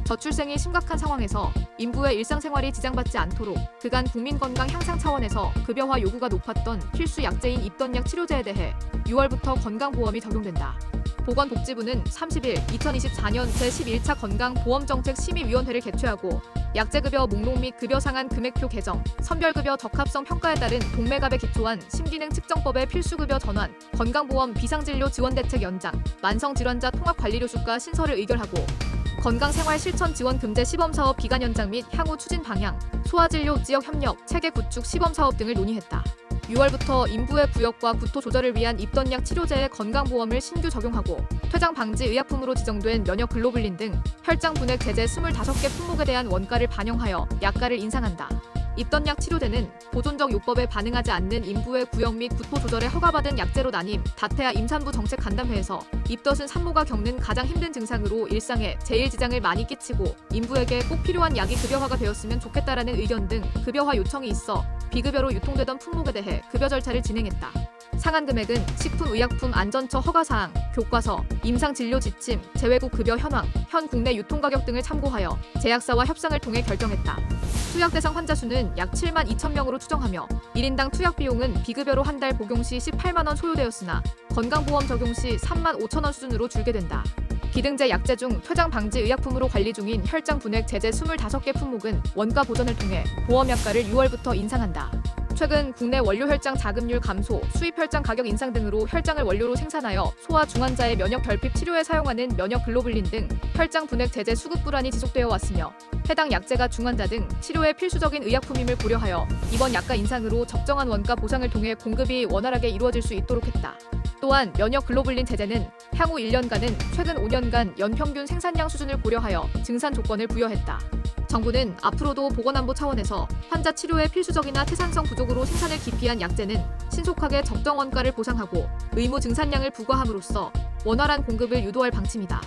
저출생이 심각한 상황에서 인부의 일상생활이 지장받지 않도록 그간 국민건강 향상 차원에서 급여화 요구가 높았던 필수 약제인 입덧약 치료제에 대해 6월부터 건강보험이 적용된다. 보건복지부는 30일 2024년 제11차 건강보험정책심의위원회를 개최하고 약제급여 목록 및 급여 상한 금액표 개정, 선별급여 적합성 평가에 따른 동매갑에 기초한 심기능 측정법의 필수급여 전환, 건강보험 비상진료 지원대책 연장, 만성질환자 통합관리료 수가 신설을 의결하고 건강생활실천지원금제 시범사업 기간 연장 및 향후 추진 방향, 소아진료 지역협력 체계 구축 시범사업 등을 논의했다. 6월부터 인부의 부역과 구토 조절을 위한 입덧약 치료제의 건강보험을 신규 적용하고 퇴장 방지 의약품으로 지정된 면역 글로불린 등 혈장 분해 제제 25개 품목에 대한 원가를 반영하여 약가를 인상한다. 입덧약 치료제는 보존적 요법에 반응하지 않는 인부의 구역 및 구토 조절에 허가받은 약제로 나뉜 다태아 임산부 정책 간담회에서 입덧은 산모가 겪는 가장 힘든 증상으로 일상에 제일 지장을 많이 끼치고 인부에게 꼭 필요한 약이 급여화가 되었으면 좋겠다라는 의견 등 급여화 요청이 있어 비급여로 유통되던 품목에 대해 급여 절차를 진행했다. 상한 금액은 식품의약품안전처 허가사항, 교과서, 임상진료 지침, 재외국 급여 현황, 현 국내 유통가격 등을 참고하여 제약사와 협상을 통해 결정했다. 투약 대상 환자 수는 약 7만 2천 명으로 추정하며 1인당 투약 비용은 비급여로 한 달 복용 시 18만 원 소요되었으나 건강보험 적용 시 3만 5천 원 수준으로 줄게 된다. 기등재 약제 중 퇴장 방지 의약품으로 관리 중인 혈장 분액 제제 25개 품목은 원가 보전을 통해 보험약가를 6월부터 인상한다. 최근 국내 원료 혈장 자급률 감소, 수입 혈장 가격 인상 등으로 혈장을 원료로 생산하여 소아 중환자의 면역 결핍 치료에 사용하는 면역 글로불린 등 혈장 분액 제제 수급 불안이 지속되어 왔으며 해당 약제가 중환자 등 치료에 필수적인 의약품임을 고려하여 이번 약가 인상으로 적정한 원가 보상을 통해 공급이 원활하게 이루어질 수 있도록 했다. 또한 면역 글로불린 제제는 향후 1년간은 최근 5년간 연평균 생산량 수준을 고려하여 증산 조건을 부여했다. 정부는 앞으로도 보건안보 차원에서 환자 치료에 필수적이나 태산성 부족으로 생산을 기피한 약제는 신속하게 적정 원가를 보상하고 의무 증산량을 부과함으로써 원활한 공급을 유도할 방침이다.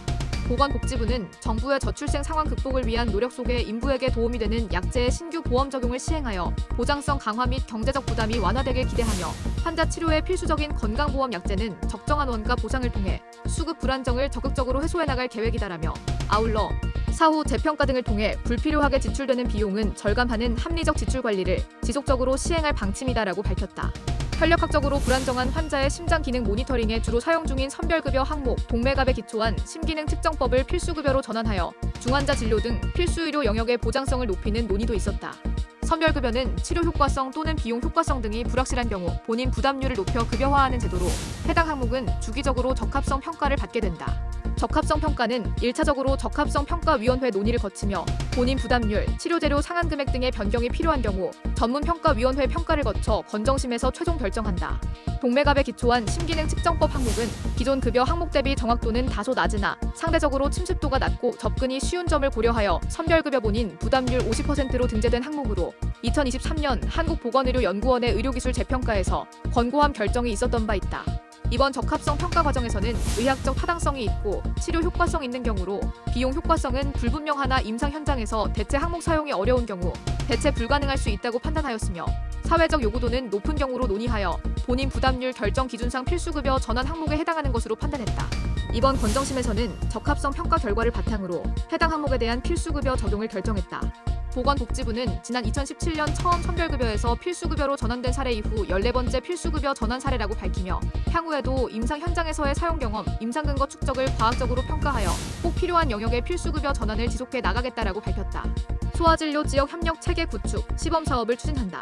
보건복지부는 정부의 저출생 상황 극복을 위한 노력 속에 인부에게 도움이 되는 약제의 신규 보험 적용을 시행하여 보장성 강화 및 경제적 부담이 완화되길 기대하며 환자 치료에 필수적인 건강보험 약제는 적정한 원가 보상을 통해 수급 불안정을 적극적으로 해소해 나갈 계획이다라며 아울러 사후 재평가 등을 통해 불필요하게 지출되는 비용은 절감하는 합리적 지출 관리를 지속적으로 시행할 방침이다라고 밝혔다. 혈력학적으로 불안정한 환자의 심장 기능 모니터링에 주로 사용 중인 선별급여 항목 동매갑에 기초한 심기능 측정법을 필수급여로 전환하여 중환자 진료 등 필수의료 영역의 보장성을 높이는 논의도 있었다. 선별급여는 치료 효과성 또는 비용 효과성 등이 불확실한 경우 본인 부담률을 높여 급여화하는 제도로 해당 항목은 주기적으로 적합성 평가를 받게 된다. 적합성 평가는 1차적으로 적합성평가위원회 논의를 거치며 본인 부담률, 치료재료 상한 금액 등의 변경이 필요한 경우 전문평가위원회 평가를 거쳐 건정심에서 최종 결정한다. 동매갑에 기초한 심기능 측정법 항목은 기존 급여 항목 대비 정확도는 다소 낮으나 상대적으로 침습도가 낮고 접근이 쉬운 점을 고려하여 선별급여 본인 부담률 50%로 등재된 항목으로 2023년 한국보건의료연구원의 의료기술 재평가에서 권고함 결정이 있었던 바 있다. 이번 적합성 평가 과정에서는 의학적 타당성이 있고 치료 효과성 있는 경우로 비용 효과성은 불분명하나 임상 현장에서 대체 항목 사용이 어려운 경우 대체 불가능할 수 있다고 판단하였으며 사회적 요구도는 높은 경우로 논의하여 본인 부담률 결정 기준상 필수급여 전환 항목에 해당하는 것으로 판단했다. 이번 건정심에서는 적합성 평가 결과를 바탕으로 해당 항목에 대한 필수급여 적용을 결정했다. 보건복지부는 지난 2017년 처음 선별급여에서 필수급여로 전환된 사례 이후 14번째 필수급여 전환 사례라고 밝히며 향후에도 임상 현장에서의 사용 경험, 임상 근거 축적을 과학적으로 평가하여 꼭 필요한 영역의 필수급여 전환을 지속해 나가겠다라고 밝혔다. 소아진료 지역 협력 체계 구축, 시범사업을 추진한다.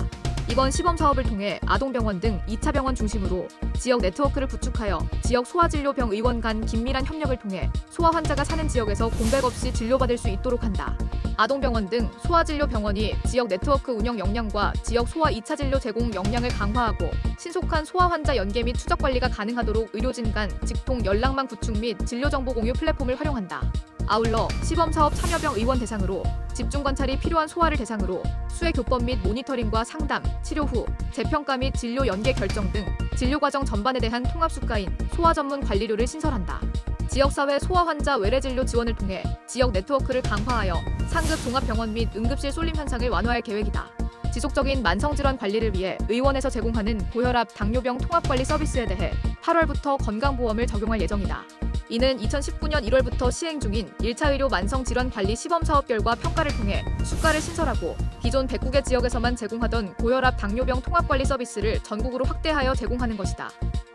이번 시범사업을 통해 아동병원 등 2차 병원 중심으로 지역 네트워크를 구축하여 지역 소아진료병 의원 간 긴밀한 협력을 통해 소아 환자가 사는 지역에서 공백 없이 진료받을 수 있도록 한다. 아동병원 등 소아진료병원이 지역 네트워크 운영 역량과 지역 소아 2차 진료 제공 역량을 강화하고 신속한 소아 환자 연계 및 추적 관리가 가능하도록 의료진 간 직통 연락망 구축 및 진료정보 공유 플랫폼을 활용한다. 아울러 시범사업 참여병 의원 대상으로 집중관찰이 필요한 소아를 대상으로 수액교법 및 모니터링과 상담, 치료 후 재평가 및 진료 연계 결정 등 진료과정 전반에 대한 통합수가인 소아전문 관리료를 신설한다. 지역사회 소아 환자 외래진료 지원을 통해 지역 네트워크를 강화하여 상급 종합병원 및 응급실 쏠림 현상을 완화할 계획이다. 지속적인 만성질환 관리를 위해 의원에서 제공하는 고혈압, 당뇨병 통합관리 서비스에 대해 8월부터 건강보험을 적용할 예정이다. 이는 2019년 1월부터 시행 중인 1차 의료 만성질환관리 시범사업 결과 평가를 통해 수가를 신설하고 기존 109개 지역에서만 제공하던 고혈압 당뇨병 통합관리 서비스를 전국으로 확대하여 제공하는 것이다.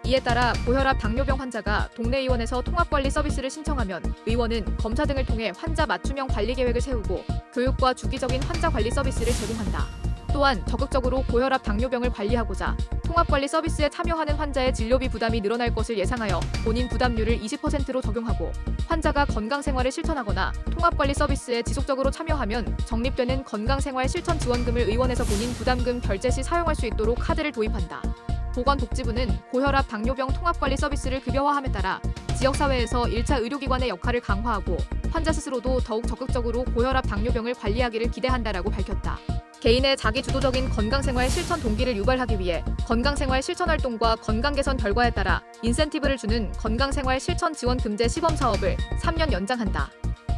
이에 따라 고혈압 당뇨병 환자가 동네 의원에서 통합관리 서비스를 신청하면 의원은 검사 등을 통해 환자 맞춤형 관리 계획을 세우고 교육과 주기적인 환자 관리 서비스를 제공한다. 또한 적극적으로 고혈압 당뇨병을 관리하고자 통합관리 서비스에 참여하는 환자의 진료비 부담이 늘어날 것을 예상하여 본인 부담률을 20%로 적용하고 환자가 건강생활을 실천하거나 통합관리 서비스에 지속적으로 참여하면 적립되는 건강생활 실천 지원금을 의원에서 본인 부담금 결제 시 사용할 수 있도록 카드를 도입한다. 보건복지부는 고혈압 당뇨병 통합관리 서비스를 급여화함에 따라 지역사회에서 1차 의료기관의 역할을 강화하고 환자 스스로도 더욱 적극적으로 고혈압 당뇨병을 관리하기를 기대한다라고 밝혔다. 개인의 자기주도적인 건강생활 실천 동기를 유발하기 위해 건강생활 실천 활동과 건강 개선 결과에 따라 인센티브를 주는 건강생활 실천 지원 금제 시범사업을 3년 연장한다.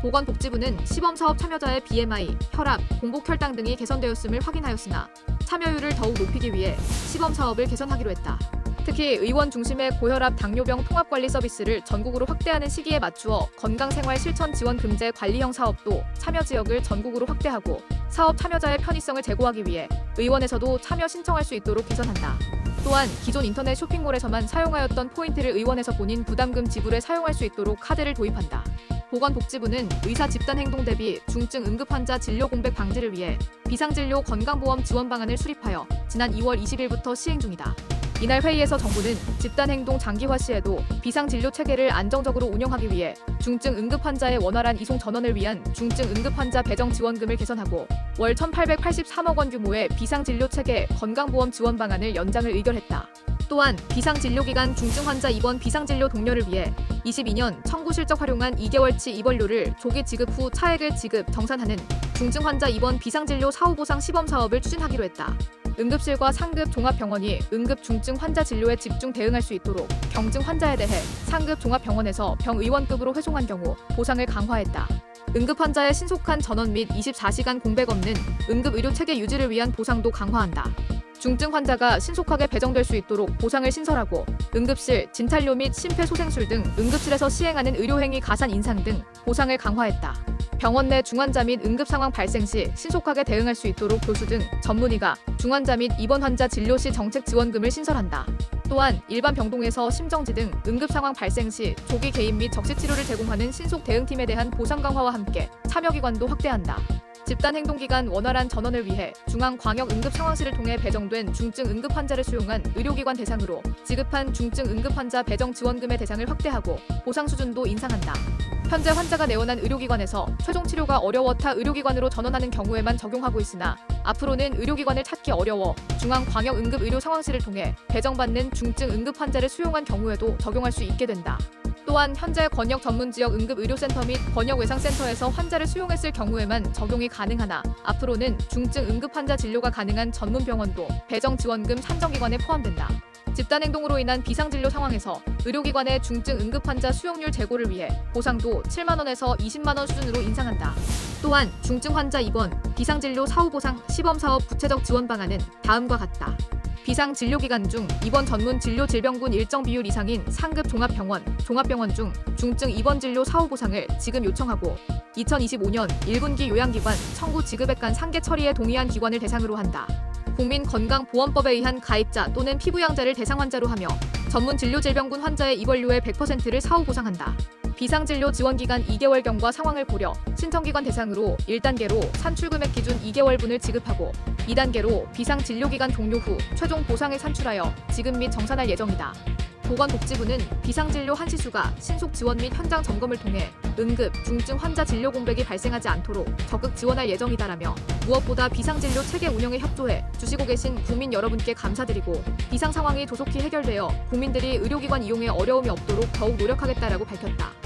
보건복지부는 시범사업 참여자의 BMI, 혈압, 공복혈당 등이 개선되었음을 확인하였으나 참여율을 더욱 높이기 위해 시범사업을 개선하기로 했다. 특히 의원 중심의 고혈압 당뇨병 통합관리 서비스를 전국으로 확대하는 시기에 맞추어 건강생활 실천 지원 금제 관리형 사업도 참여 지역을 전국으로 확대하고 사업 참여자의 편의성을 제고하기 위해 의원에서도 참여 신청할 수 있도록 개선한다. 또한 기존 인터넷 쇼핑몰에서만 사용하였던 포인트를 의원에서 본인 부담금 지불에 사용할 수 있도록 카드를 도입한다. 보건복지부는 의사 집단 행동 대비 중증 응급 환자 진료 공백 방지를 위해 비상진료 건강보험 지원 방안을 수립하여 지난 2월 20일부터 시행 중이다. 이날 회의에서 정부는 집단행동 장기화 시에도 비상진료 체계를 안정적으로 운영하기 위해 중증 응급 환자의 원활한 이송 전원을 위한 중증 응급 환자 배정 지원금을 개선하고 월 1,883억 원 규모의 비상진료 체계 건강보험 지원 방안을 연장을 의결했다. 또한 비상진료기간 중증 환자 입원 비상진료 동료를 위해 22년 청구 실적 활용한 2개월치 입원료를 조기 지급 후 차액을 지급 정산하는 중증 환자 입원 비상진료 사후보상 시범사업을 추진하기로 했다. 응급실과 상급 종합병원이 응급 중증 환자 진료에 집중 대응할 수 있도록 경증 환자에 대해 상급 종합병원에서 병의원급으로 회송한 경우 보상을 강화했다. 응급 환자의 신속한 전원 및 24시간 공백 없는 응급의료 체계 유지를 위한 보상도 강화한다. 중증 환자가 신속하게 배정될 수 있도록 보상을 신설하고 응급실, 진탈료 및 심폐소생술 등 응급실에서 시행하는 의료행위 가산 인상 등 보상을 강화했다. 병원 내 중환자 및 응급 상황 발생 시 신속하게 대응할 수 있도록 교수 등 전문의가 중환자 및 입원 환자 진료 시 정책 지원금을 신설한다. 또한 일반 병동에서 심정지 등 응급 상황 발생 시 조기 개입 및 적시 치료를 제공하는 신속 대응팀에 대한 보상 강화와 함께 참여기관도 확대한다. 집단행동기간 원활한 전원을 위해 중앙광역응급상황실을 통해 배정된 중증 응급 환자를 수용한 의료기관 대상으로 지급한 중증 응급 환자 배정 지원금의 대상을 확대하고 보상 수준도 인상한다. 현재 환자가 내원한 의료기관에서 최종 치료가 어려워 타 의료기관으로 전원하는 경우에만 적용하고 있으나 앞으로는 의료기관을 찾기 어려워 중앙광역응급의료상황실을 통해 배정받는 중증 응급 환자를 수용한 경우에도 적용할 수 있게 된다. 또한 현재 권역 전문지역 응급의료센터 및 권역외상센터에서 환자를 수용했을 경우에만 적용이 가능하나 앞으로는 중증 응급 환자 진료가 가능한 전문병원도 배정 지원금 산정기관에 포함된다. 집단행동으로 인한 비상진료 상황에서 의료기관의 중증 응급 환자 수용률 제고를 위해 보상도 7만 원에서 20만 원 수준으로 인상한다. 또한 중증 환자 입원, 비상진료 사후보상 시범사업 구체적 지원 방안은 다음과 같다. 비상진료기간 중 입원 전문 진료 질병군 일정 비율 이상인 상급 종합병원 중 중증 입원 진료 사후보상을 지급 요청하고 2025년 1분기 요양기관 청구 지급액 간 상계 처리에 동의한 기관을 대상으로 한다. 국민건강보험법에 의한 가입자 또는 피부양자를 대상 환자로 하며 전문 진료질병군 환자의 입원료의 100%를 사후보상한다. 비상진료 지원기간 2개월경과 상황을 고려 신청기관 대상으로 1단계로 산출금액 기준 2개월분을 지급하고 2단계로 비상진료기간 종료 후 최종 보상을 산출하여 지급 및 정산할 예정이다. 보건복지부는 비상진료 한시수가 신속 지원 및 현장 점검을 통해 응급, 중증 환자 진료 공백이 발생하지 않도록 적극 지원할 예정이다라며 무엇보다 비상진료 체계 운영에 협조해 주시고 계신 국민 여러분께 감사드리고 비상 상황이 조속히 해결되어 국민들이 의료기관 이용에 어려움이 없도록 더욱 노력하겠다라고 밝혔다.